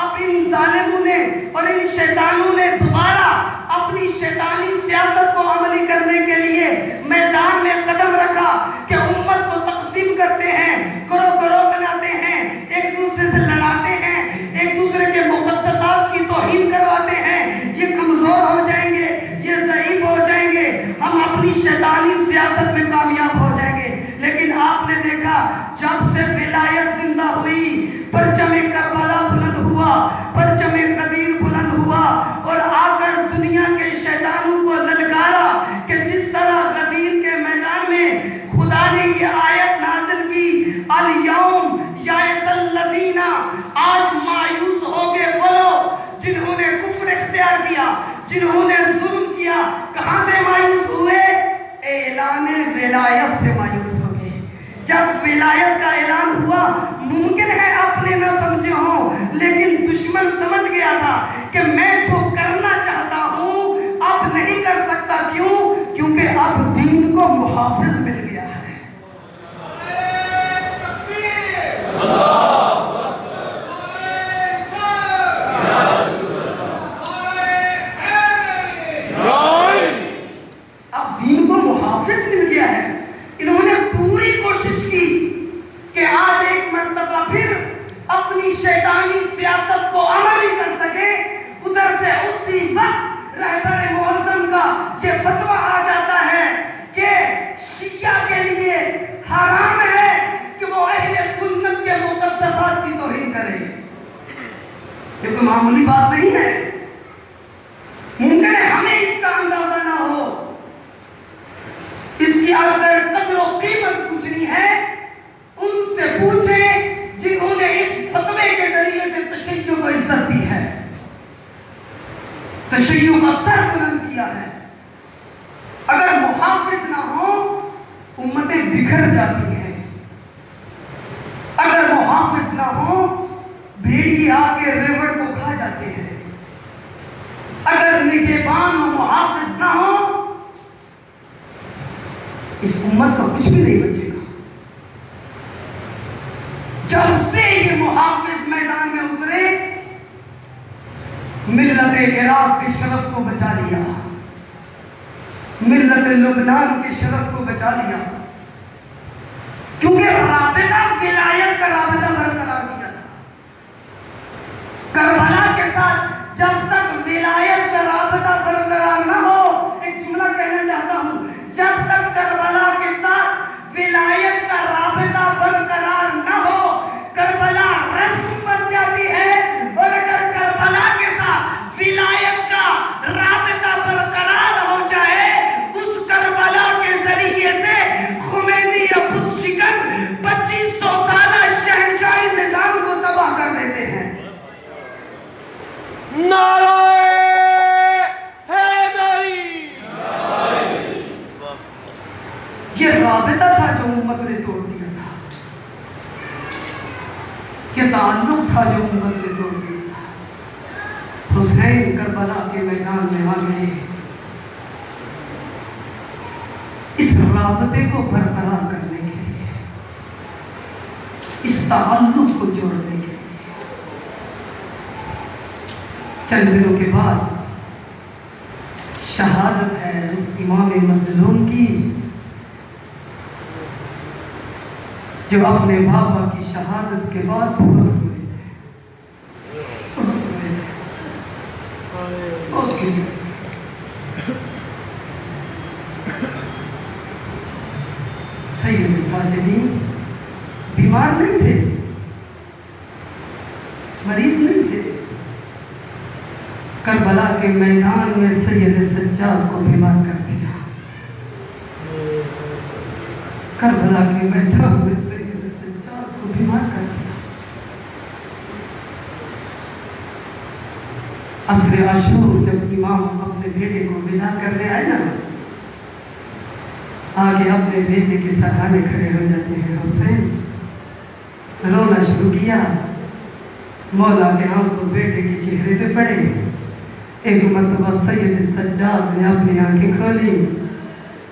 اب ان ظالموں نے اور ان شیطانوں نے دوبارہ اپنی شیطانی سیاست کو عملی کرنے کے لیے میدان میں قدم رکھا کہ امت کو تقسیم کرتے ہیں، گروہ گروہ بناتے ہیں، ایک دوسرے سے لڑاتے ہیں، ایک دوسرے کے مقدسات کی توہین کرواتے ہیں، یہ کمزور ہو جائیں گے، یہ ضعیف ہو جائیں گے، ہم اپنی شیطانی سیاست میں کامیاب ہو جائیں گے۔ لیکن آپ نے دیکھا جب سے ولایت زندہ ہوئی، پرچم کربلا بلند ہوا، پرچم غدیر بلند ہوا، اور آ کر دنیا کے شیطانوں کو للکارا کہ جس طرح غدیر کے میدان میں خدا نے یہ آیت نازل کی، الیوم یائس الذین، آج مایوس ہو گئے وہ لوگ جنہوں نے کفر اختیار کیا، جنہوں نے ظلم کیا۔ کہاں سے مایوس ہوئے؟ اعلان ولایت سے مایوس ہو گئے۔ جب ولایت کا اعلان ہوا، ممکن ہے اپنے نہ سمجھے ہوں، لیکن دشمن سمجھ گیا تھا کہ میں جو کرنا چاہتا ہوں اب نہیں کر سکتا۔ کیوں؟ کیونکہ اب دین کو محافظ مل گیا ہے۔ اب دین کو محافظ مل گیا ہے۔ انہوں نے پوری کوشش کی کہ آج ایک مرتبہ پھر اپنی شیطانی سیاست کو عملی کر سکے۔ ادھر سے اسی وقت رہبر معظم کا یہ فتویٰ آ جاتا ہے کہ شیعہ کے لیے حرام ہے کہ وہ اہل سنت کے مقدسات کی توہین کرے۔ یہ کوئی معمولی بات نہیں ہے، ممکن ہے ہمیں اس کا اندازہ نہ ہو۔ اس کی اگر قدر و قیمت پوچھنی ہے ان سے پوچھیں جنہوں نے اس فتوے کے ذریعے سے تشیع کو عزت دی ہے، تشیع کا سر بلند کیا ہے۔ اگر محافظ نہ ہو امتیں بکھر جاتی ہیں، اگر محافظ نہ ہو بھیڑی آ کے ریوڑ کو کھا جاتے ہیں، اگر نگہبان و محافظ نہ ہو اس امت کا کچھ بھی نہیں بچے گا۔ جب سے یہ محافظ میدان میں اترے، ملت عراق کے شرف کو بچا لیا، ملت لبنان کے شرف کو بچا لیا، کیونکہ رابطہ ولایت کا رابطہ برقرار کیا تھا۔ کربلا کے ساتھ جب تک ولایت کا رابطہ برقرار نہ ہو، ایک جملہ کہنا چاہتا ہوں، جب تک کربلا کے ساتھ ولایت کا رابطہ برقرار نہ ہو، کربلا رسم بن جاتی ہے، اور اگر کربلا کے ساتھ ولایت کا رابطہ برقرار ہو جائے، اس کربلا کے ذریعے سے خمینی یا بت شکن 2500 سالہ شہنشاہی نظام کو تباہ کر دیتے ہیں۔ نعرہ حیدری! یہ رابطہ تھا جو امت نے توڑ دیا تھا، یہ تعلق تھا جو امت نے توڑ دیا تھا۔ حسین کربلا کے میدان میں آ گئے اس رابطے کو برقرار کرنے کے لیے، اس تعلق کو جوڑنے کے لیے۔ چند دنوں کے بعد شہادت ہے اس امام مظلوم کی جو اپنے بابا کی شہادت کے بعد بہت ہوئے تھے۔ سید ساجدین بیمار نہیں تھے، مریض نہیں تھے، کربلا کے میدان میں سید سجاد کو بیمار کر دیا، کربلا کے میدان میں سید سجاد کو بیمار کر دیا۔ عصر عاشور جب امام اپنے بیٹے کو ودا کرنے آئے نا، آگے اپنے بیٹے کے سرانے کھڑے ہو جاتے ہیں۔ حسین رونا شروع کیا، مولا کے آنسو بیٹے کے چہرے پہ پڑے۔ ایک مرتبہ سید سجاد نے اپنی آنکھیں کھولی،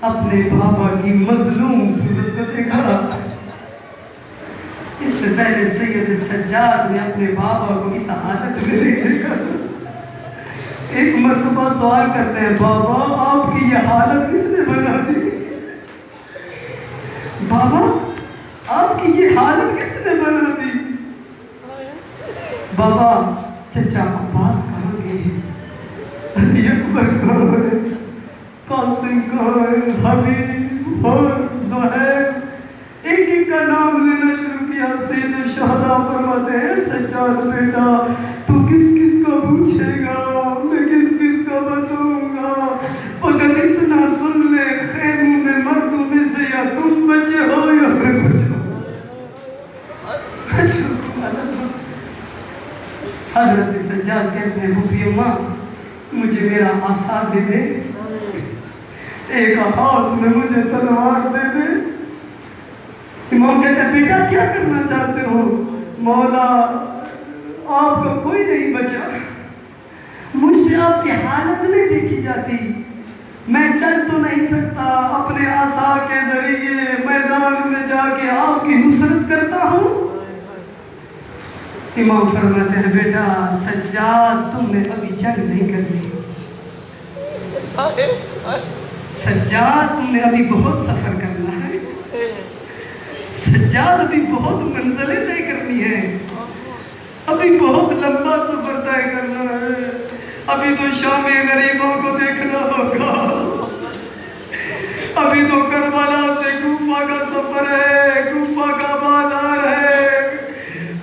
اپنے بابا کی مظلوم صورت کو دیکھا، سے پہلے سید سجاد نے اپنے بابا کو اس حالت میں دیکھا. ایک مرتبہ سوال کرتے ہیں بابا آپ کی یہ حالت کس نے بنا دی؟ بابا آپ کی یہ حالت کس نے بنا دی؟ بابا چچا عباس کہاں گئے؟ علی اکبر کہاں ہے؟ قاسم کہاں ہے؟ حبیب اور زہیر ایک ایک کا نام لینا شروع کیا. سید شہداء فرماتے ہیں سجاد بیٹا تو کس کس کا پوچھے گا؟ میں کس کس کا بتاؤں گا؟ فقط اتنا سن لے خیموں میں مردوں میں سے یا تم بچے ہو یا میں بچہ ہوں. حضرت سجاد کہتے ہیں پھوپھی اماں مجھے میرا عصا دے دے, ایک ہاتھ میں مجھے تلوار دے دے. امام کہتے ہیں بیٹا کیا کرنا چاہتے ہو؟ مولا آپ کا کوئی نہیں بچا, مجھ سے آپ کی حالت نہیں دیکھی جاتی, میں چل تو نہیں سکتا, اپنے عصا کے ذریعے میدان میں جا کے آپ کی نصرت کرتا ہوں. امام فرماتے ہیں بیٹا سجاد تم نے ابھی جنگ نہیں کر لی, سجاد تم نے ابھی بہت سفر کرنا ہے, سجاد ابھی بہت منزلیں طے کرنی ہے, ابھی بہت لمبا سفر طے کرنا ہے, ابھی تو شام غریبوں کو دیکھنا ہوگا, ابھی تو کربلا سے کوفہ کا سفر ہے, کوفہ کا بازار ہے,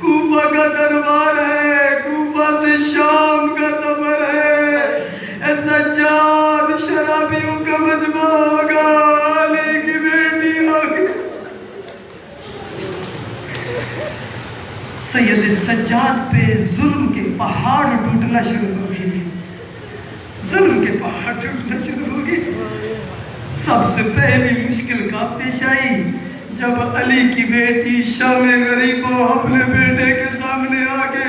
کوفہ کا دربار ہے, کوفہ سے شام کا سفر ہے. سجاد شرابیوں کا مجمع ہوگا, علی کی بیٹی ہوگی. سید سجاد پہ ظلم کے پہاڑ ٹوٹنا شروع ہو گئے, ظلم کے پہاڑ ٹوٹنا شروع ہو گئے. سب سے پہلی مشکل کا پیش آئی جب علی کی بیٹی شام غریبوں اپنے بیٹے کے سامنے آ کے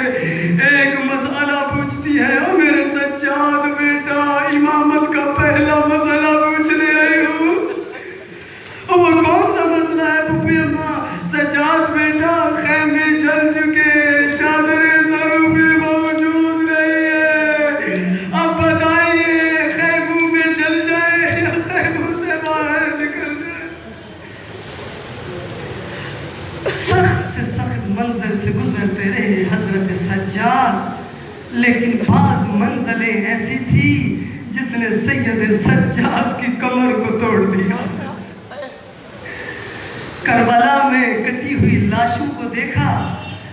ایک مسئلہ پوچھتی ہے. او میرے سجاد بیٹا امامت کا پہلا مسئلہ پوچھنے آئی ہوں. وہ کون سا مسئلہ ہے پھوپھی اماں؟ سجاد بیٹا خیمے جل چکے, چادریں سروں میں موجود نہیں ہے, اب بتائیے خیموں میں چل جائے یا خیموں سے باہر نکل جائے. سخت سے سخت منزل سے گزرتے رہے حضرت سجاد, لیکن بعض منزلیں ایسی تھی جس نے سید سجاد کی کمر کو توڑ دیا. کربلا میں کٹی ہوئی لاشوں کو دیکھا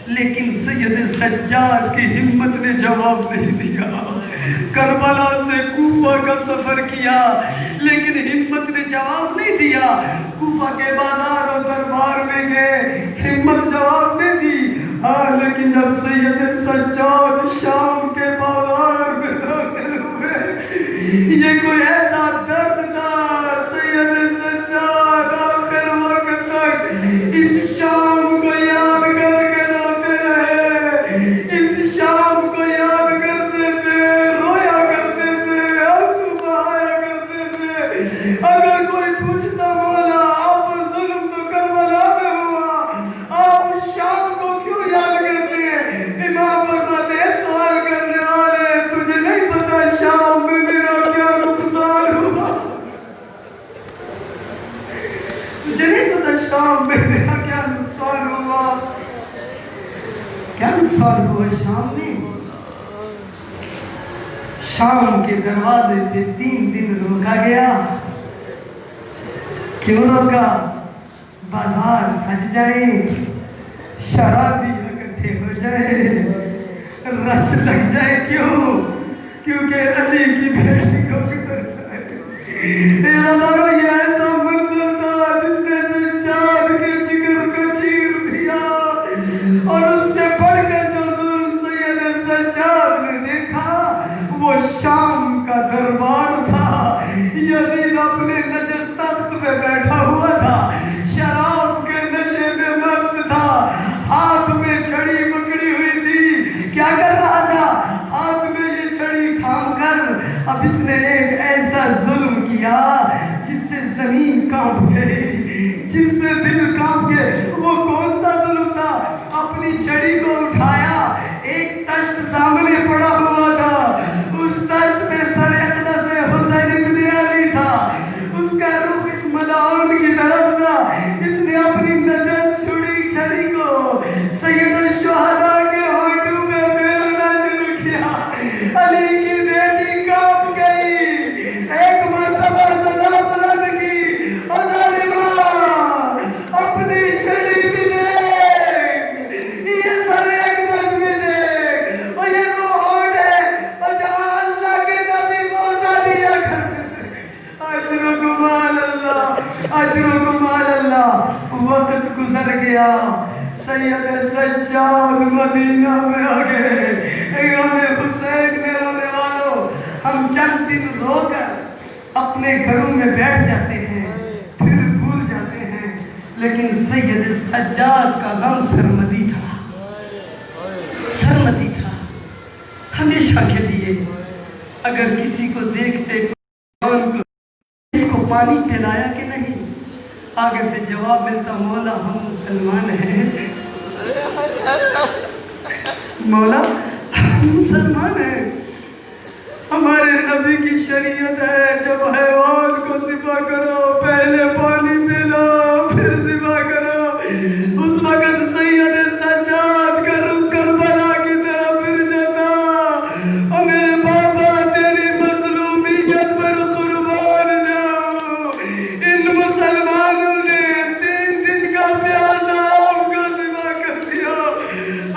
لیکن سید سجاد کی ہمت نے جواب نہیں دیا. کربلا سے کوفہ کا سفر کیا لیکن ہمت نے جواب نہیں دیا. کوفہ کے بازار اور دربار میں گئے, ہمت جواب نہیں دی. ہاں لیکن جب سید سجاد شام کے بازار میں داخل ہوئے یہ کوئی ایسا درد تھا. سید سجاد آخر وقت تک اس شام کو یاد کر کے روتے رہے, اس شام کو یاد کرتے تھے, رویا کرتے تھے, آنسو بہایا کرتے تھے. اگر کوئی پوچھتا مولا آپ ظلم تو کربلا میں ہوا, آپ شام کو کیوں یاد کرتے ہیں؟ امام فرماتے ہیں سوال کرنے والے تجھے نہیں پتا شام میں میرا کیا نقصان ہوا, مجھے نہیں پتا شام میں میرا کیا نقصان ہوا. کیا نقصان ہوا شام میں؟ شام کے دروازے پہ 3 دن روکا گیا. کیوں روکا؟ بازار سج جائے, شرابی اکٹھے ہو جائے, رش لگ جائے. کیوں؟ کیونکہ علی کی بیٹی کو گزر جائے. یہ ایسا منظر تھا جس نے سجاد کے جگر کو چیر دیا, اور اس سے بڑھ کر جو ظلم سید سجاد نے دیکھا وہ شام کا دربار تھا. یزید اپنے نجس تخت پہ بیٹھا ہوا تھا, شراب کے نشے میں مست تھا, ہاتھ میں چھڑی پکڑی ہوئی تھی. کیا کر رہا تھا؟ ہاتھ میں یہ چھڑی تھام کر اب اس نے ایک ایسا ظلم کیا جس سے زمین کانپ گئی, جس سے دل کانپ گئے. وہ کون سا ظلم تھا؟ اپنی چھڑی کو اٹھایا، ایک تشت سامنے پڑا ہوا تھا، اس تشت پہ سر اقدس حسین ابن علی تھا، اس کا رخ اس ملعون کی طرف تھا، اس نے اپنی نجس چھڑی کو سید الشہداء کے ہونٹوں میں پھیرنا شروع کیا۔ علی کی بیٹی کانپ گئی، ایک مرتبہ صدا بلند کی، ظالمہ اپنی چھڑی بھی دیکھ، یہ سر اقدس بھی دیکھ، اور یہ وہ ہونٹ ہے اور جہاں اللہ کے نبی موسیٰ دیا کرتے تھے۔ اجرکم علی اللہ، اجرکم علی اللہ۔ وقت گزر گیا، سید سجاد مدینہ میں آ گئے۔ امام حسین میں رونے والوں، ہم چند دن رو کر اپنے گھروں میں بیٹھ جاتے ہیں، پھر بھول جاتے ہیں، لیکن سید سجاد کا غم سرمدی تھا، سرمدی تھا۔ ہمیشہ کے لیے اگر کسی کو دیکھتے اس کو پانی پلایا کہ نہیں، آگے سے جواب ملتا مولا ہم مسلمان ہیں، مولا ہم مسلمان ہیں، ہمارے نبی کی شریعت ہے جب حیوان کو ذبح کرو پہلے پانی پلاؤ پھر ذبح کرو۔ اس وقت سید سجاد کا رخ کربلا کی طرف پھر جاتا، اور میرے بابا تیری مظلومیت پر قربان جاؤ، ان مسلمانوں نے 3 دن کا پیاسا آپ کو ذبح کر دیا۔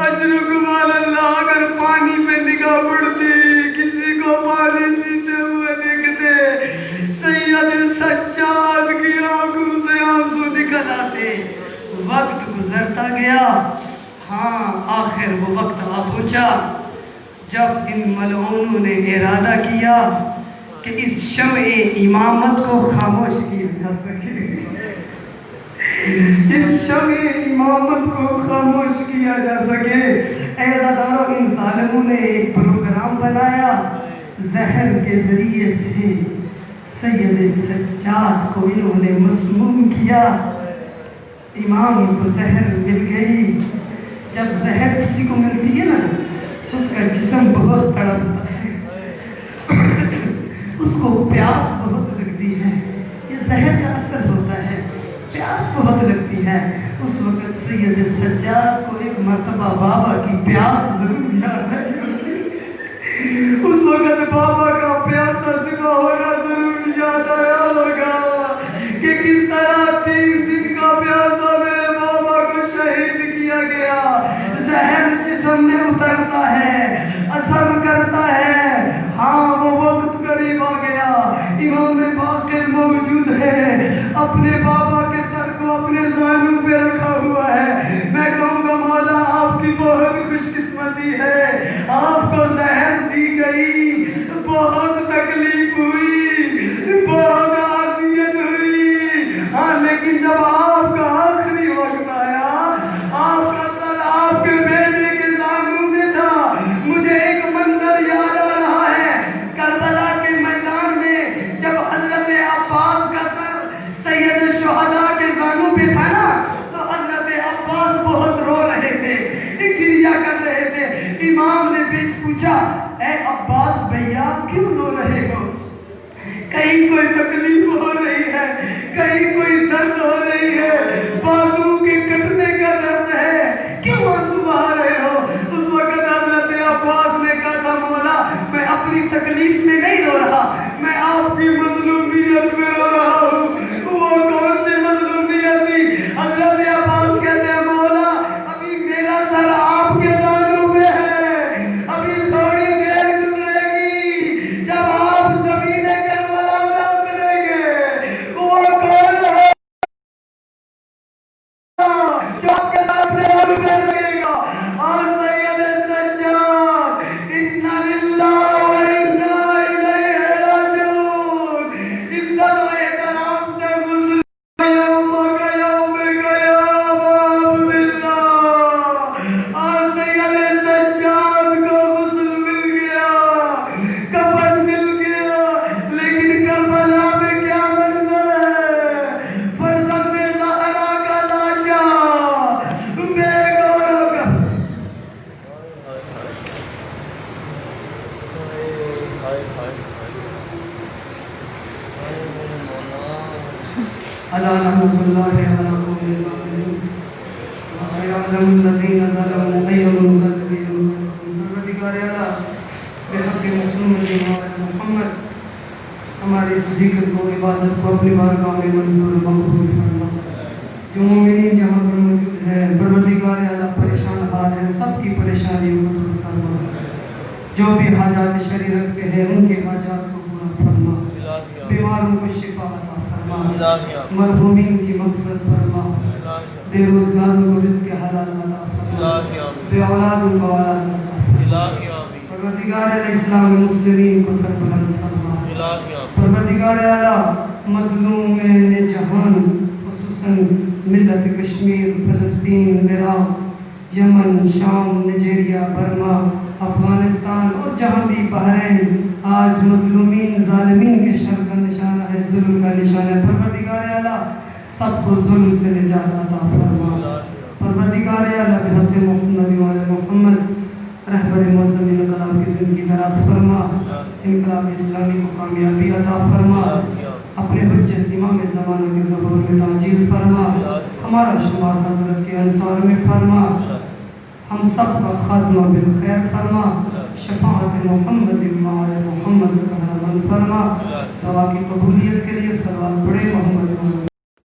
اجرکم علی اللہ۔ اگر پانی پہ نگاہ پڑتی، کسی کو پانی پیتے ہوئے دیکھتے، سید سجاد کی آنکھوں سے آنسو نکل آتے۔ وقت گزرتا گیا، ہاں آخر وہ وقت آ پہنچا جب ان ملعونوں نے ارادہ کیا کہ اس شمع امامت کو خاموش کیا جا سکے، اس شمع امامت کو خاموش کیا جا سکے۔ عزادارو، ان ظالموں نے ایک پروگرام بنایا، زہر کے ذریعے سے سید سجاد کو انہوں نے مسموم کیا۔ امام کو زہر مل گئی۔ جب زہر کسی کو ملتی ہے نا، اس کا جسم بہت تڑپتا ہے، اس کو پیاس بہت لگتی ہے، یہ زہر کا اثر ہوتا ہے، پیاس بہت لگتی ہے۔ اس وقت سید سجاد کو ایک مرتبہ بابا کی پیاس ضرور یاد آئی ہوگی، اس وقت بابا کا پیاسا ذبح ہونا ضرور یاد آیا ہوگا کہ کس طرح 3 دن کا پیاسا میرے بابا کو شہید کیا گیا۔ زہر جسم میں اترتا ہے، اثر کرتا ہے، ہاں وہ وقت قریب آ گیا۔ امام باقر موجود ہے، اپنے بابا کے سر کو اپنے زانوں پہ رکھا ہوا ہے۔ میں کہوں گا مولا آپ کی بہت خوش قسمتی ہے، آپ کو زہر دی گئی، بہت تکلیف ہوئی، بہت اذیت ہوئی، ہاں لیکن جب آپ کا آخری وقت آیا، آپ کا سر آپ کے بیٹے کے زانوں میں تھا۔ مجھے ایک منظر یاد آ رہا ہے، کربلا کے میدان میں جب حضرت عباس کا سر سید الشہداء کے زانوں پہ تھا نا، تو حضرت عباس بہت رو رہے تھے، گریہ کر رہے تھے۔ امام نے پوچھا، اے عباس بھیا کیوں رو رہے ہو؟ کہیں کوئی تکلیف ألا لعنة الله على قوم الظالمين وسيعلم الذين ظلموا أي منقلب ينقلبون پروردگار اعلیٰ بحق محمد محمد ہماری اس ذکر کو عبادت کو اپنی بارگاہ میں منظور و مقبول فرما. جو مومنین جہاں پر موجود ہیں پروردگار اعلیٰ پریشان حال ہیں سب کی پریشانیوں کو دور فرما. جو بھی حاجات شرعی رکھتے ہیں ان کے حاجات کو پورا فرما. بیماروں کو شفا عطا فرما. مرحومین کی مغفرت فرما. بے روزگاروں کو رزق حلال عطا فرما. بے اولادوں کو اولاد عطا فرما. پروردگار اسلام مسلمین کو سربلند فرما. پروردگار اعلیٰ مظلوم جہان خصوصاً ملت کشمیر، فلسطین، عراق، یمن، شام، نائجیریا، برما، افغانستان اور جہاں بھی بحرین آج مظلومین ظالمین کے شر کا نشانہ ہے، ظلم کا نشانہ ہے. پروردگار اعلیٰ سب کو ظلم سے نجات عطا فرما. پروردگار اعلیٰ بحق محمد و آل محمد رہبر معظم انقلاب کی زندگی دراز فرما. انقلاب اسلامی کو کامیابی عطا فرما. اپنے حجت امام زمانہ کے ظہور میں تعجیل فرما. ہمارا شمار حضرت کے انصار میں فرما. ہم سب کا خاتمہ بالخیر فرما. شفاعت محمد و آل محمد سے فرما. دعا کی قبولیت کے لیے صلوات پڑھے محمد